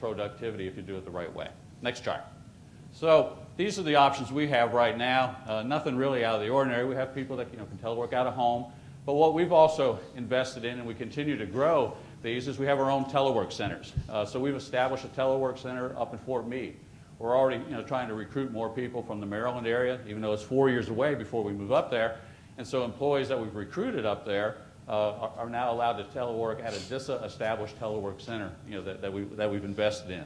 productivity if you do it the right way. Next chart. So these are the options we have right now. Nothing really out of the ordinary. We have people that can telework out of home. But what we've also invested in, and we continue to grow these, is we have our own telework centers. So we've established a telework center up in Fort Meade. We're already trying to recruit more people from the Maryland area, even though it's 4 years away before we move up there. And so employees that we've recruited up there are now allowed to telework at a DISA established telework center that we've invested in.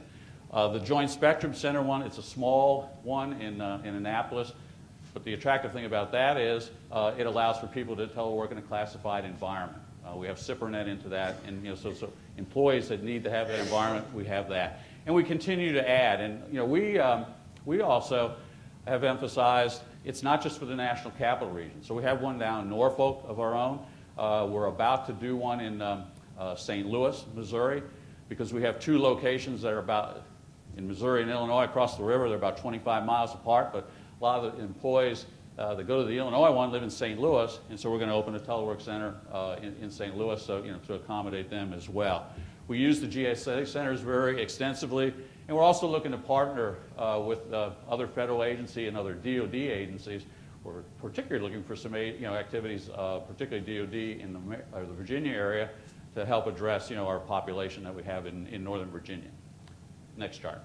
The Joint Spectrum Center one, it's a small one in Annapolis, but the attractive thing about that is it allows for people to telework in a classified environment. We have SIPRNet into that, and so employees that need to have that environment, we have that. And we continue to add, and we also have emphasized it's not just for the National Capital Region. So we have one down in Norfolk of our own. We're about to do one in St. Louis, Missouri, because we have two locations that are about, in Missouri and Illinois across the river, they're about 25 miles apart, but a lot of the employees that go to the Illinois one live in St. Louis, and so we're going to open a telework center in St. Louis, so to accommodate them as well. We use the GSA centers very extensively, and we're also looking to partner with other federal agency and other DoD agencies. We're particularly looking for some activities, particularly DoD in the Virginia area, to help address our population that we have in Northern Virginia. Next chart.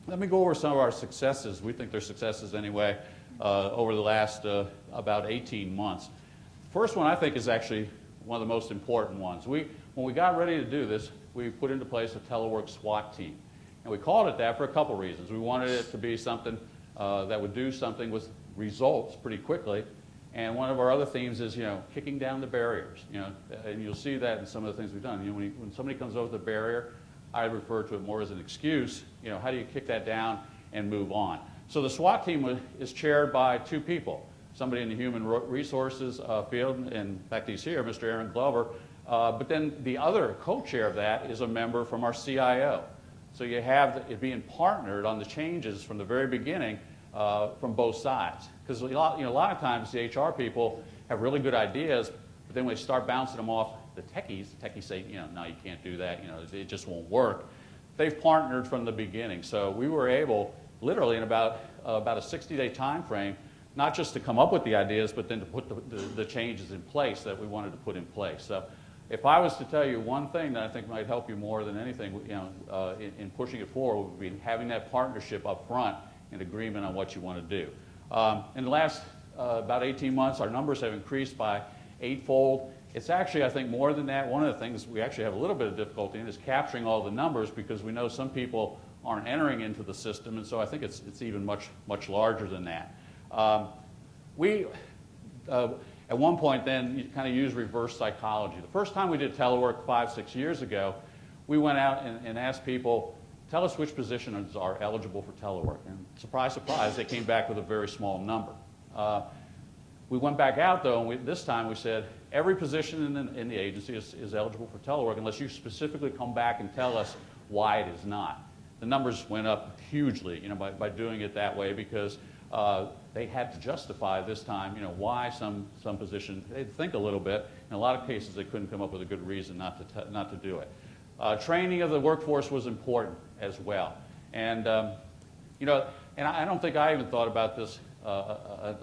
Let me go over some of our successes. We think they're successes anyway over the last about 18 months. First one I think is actually one of the most important ones. When we got ready to do this, we put into place a telework SWAT team. And we called it that for a couple reasons. We wanted it to be something that would do something with results pretty quickly. And one of our other themes is, kicking down the barriers. And you'll see that in some of the things we've done. When somebody comes over the barrier, I refer to it more as an excuse. How do you kick that down and move on? So the SWAT team is chaired by two people. Somebody in the human resources field, and in fact he's here, Mr. Aaron Glover. But then the other co-chair of that is a member from our CIO. So you have it being partnered on the changes from the very beginning from both sides. Because a lot of times the HR people have really good ideas, but then when they start bouncing them off the techies say, no, you can't do that, it just won't work. They've partnered from the beginning. So we were able, literally in about a 60-day time frame, not just to come up with the ideas, but then to put the changes in place that we wanted to put in place. So if I was to tell you one thing that I think might help you more than anything in pushing it forward, would be having that partnership up front and agreement on what you want to do. In the last about 18 months, our numbers have increased by 8-fold. It's actually, I think, more than that. One of the things we actually have a little bit of difficulty in is capturing all the numbers, because we know some people aren't entering into the system, and so I think it's even much larger than that. At one point then, you kind of use reverse psychology. The first time we did telework 5-6 years ago, we went out and asked people, tell us which positions are eligible for telework. And surprise, surprise, they came back with a very small number. We went back out, though, and this time we said, every position in the agency is eligible for telework unless you specifically come back and tell us why it is not. The numbers went up hugely by doing it that way, because they had to justify this time why some position, they'd think a little bit. In a lot of cases, they couldn't come up with a good reason not to do it. Training of the workforce was important as well. And, and I don't think I even thought about this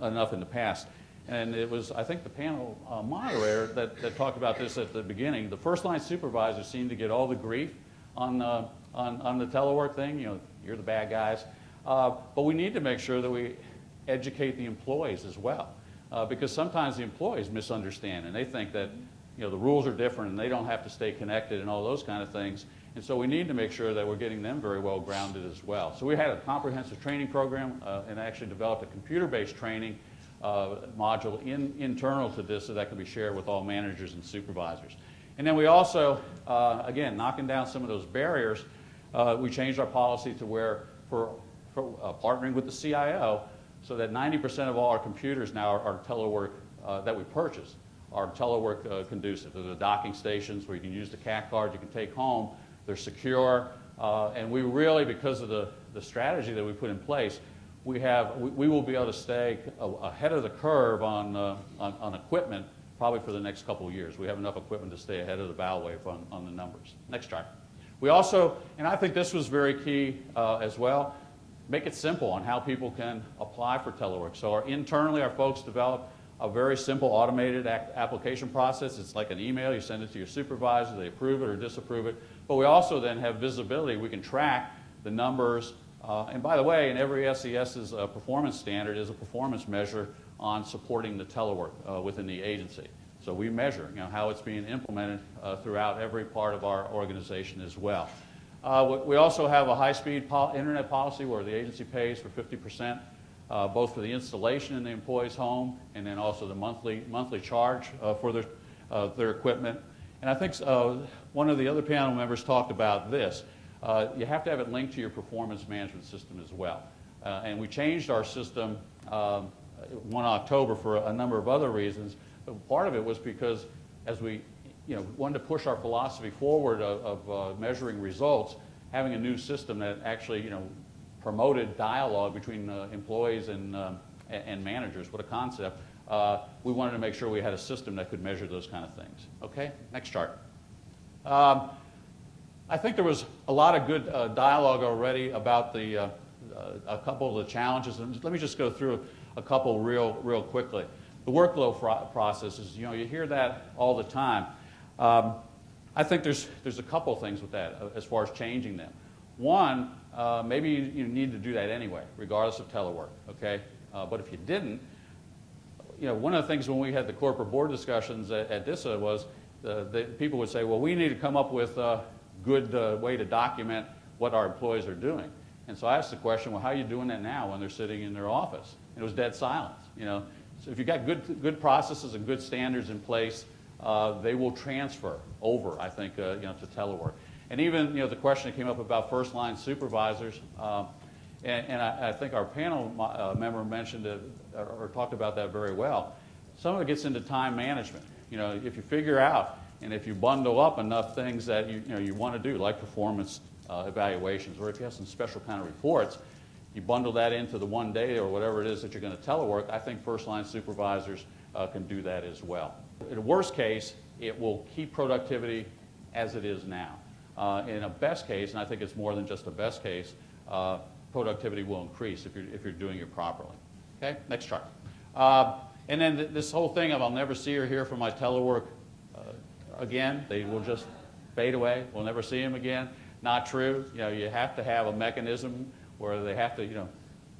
enough in the past. And it was, I think, the panel moderator that talked about this at the beginning. The first line supervisors seem to get all the grief on the telework thing. You're the bad guys. But we need to make sure that we educate the employees as well, because sometimes the employees misunderstand and they think that the rules are different and they don't have to stay connected and all those kind of things. And so we need to make sure that we're getting them very well grounded as well. So we had a comprehensive training program and actually developed a computer-based training module internal to this, so that can be shared with all managers and supervisors. And then we also, again, knocking down some of those barriers, we changed our policy to where for partnering with the CIO, so that 90% of all our computers now are telework that we purchase are telework conducive. They're the docking stations where you can use the CAT card you can take home. They're secure, and we really, because of the strategy that we put in place, we will be able to stay ahead of the curve on equipment probably for the next couple of years. We have enough equipment to stay ahead of the bow wave on the numbers. Next chart. We also, and I think this was very key as well, make it simple on how people can apply for telework. So internally, our folks develop a very simple automated application process. It's like an email. You send it to your supervisor. They approve it or disapprove it. But we also then have visibility. We can track the numbers. And by the way, in every SES's performance standard is a performance measure on supporting the telework within the agency. So we measure how it's being implemented throughout every part of our organization as well. We also have a high-speed internet policy where the agency pays for 50%, both for the installation in the employee's home and then also the monthly charge for their equipment. And I think one of the other panel members talked about this. You have to have it linked to your performance management system as well. And we changed our system 1 October for a number of other reasons. But part of it was because as we wanted to push our philosophy forward of measuring results, having a new system that actually promoted dialogue between employees and managers, what a concept. We wanted to make sure we had a system that could measure those kind of things. Okay, next chart. I think there was a lot of good dialogue already about a couple of the challenges. And let me just go through a couple real quickly. The workflow processes, you hear that all the time. I think there's a couple things with that as far as changing them. One, maybe you need to do that anyway, regardless of telework, okay? But if you didn't, one of the things when we had the corporate board discussions at DISA was people would say, well, we need to come up with a good way to document what our employees are doing. And so I asked the question, well, how are you doing that now when they're sitting in their office? And it was dead silence, So if you've got good processes and good standards in place, they will transfer over, I think, to telework. And even, the question that came up about first-line supervisors, and I think our panel member mentioned it, or talked about that very well. Some of it gets into time management. If you figure out and if you bundle up enough things that you want to do, like performance evaluations, or if you have some special kind of reports, you bundle that into the one day or whatever it is that you're going to telework, I think first-line supervisors can do that as well. In a worst case, it will keep productivity as it is now. In a best case, and I think it's more than just a best case, productivity will increase if you're doing it properly. Okay, next chart. And then this whole thing of I'll never see or hear from my telework again, they will just fade away, we'll never see them again. Not true. You have to have a mechanism where they have to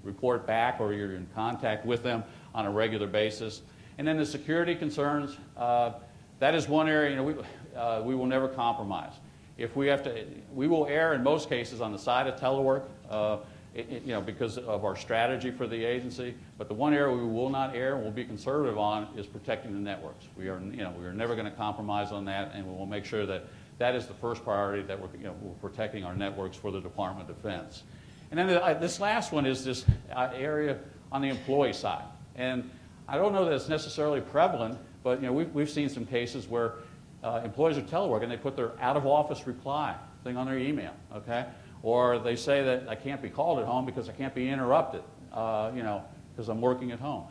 report back or you're in contact with them on a regular basis. And then the security concerns, that is one area we will never compromise. If we have to, we will err in most cases on the side of telework, because of our strategy for the agency. But the one area we will not err and will be conservative on is protecting the networks. We are never going to compromise on that, and we will make sure that that is the first priority, that we're protecting our networks for the Department of Defense. And then this last one is this area on the employee side. And I don't know that it's necessarily prevalent, but we've seen some cases where employees are teleworking and they put their out-of-office reply thing on their email, okay? Or they say that I can't be called at home because I can't be interrupted, because I'm working at home.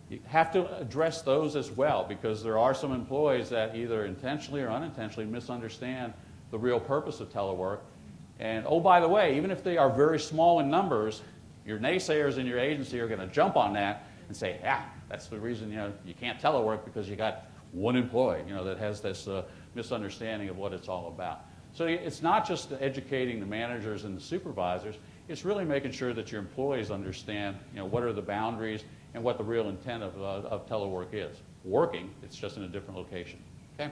You have to address those as well, because there are some employees that either intentionally or unintentionally misunderstand the real purpose of telework. And oh, by the way, even if they are very small in numbers, your naysayers in your agency are going to jump on that and say, that's the reason you can't telework, because you got one employee that has this misunderstanding of what it's all about. So it's not just educating the managers and the supervisors, it's really making sure that your employees understand what are the boundaries and what the real intent of telework is. Working, it's just in a different location. Okay?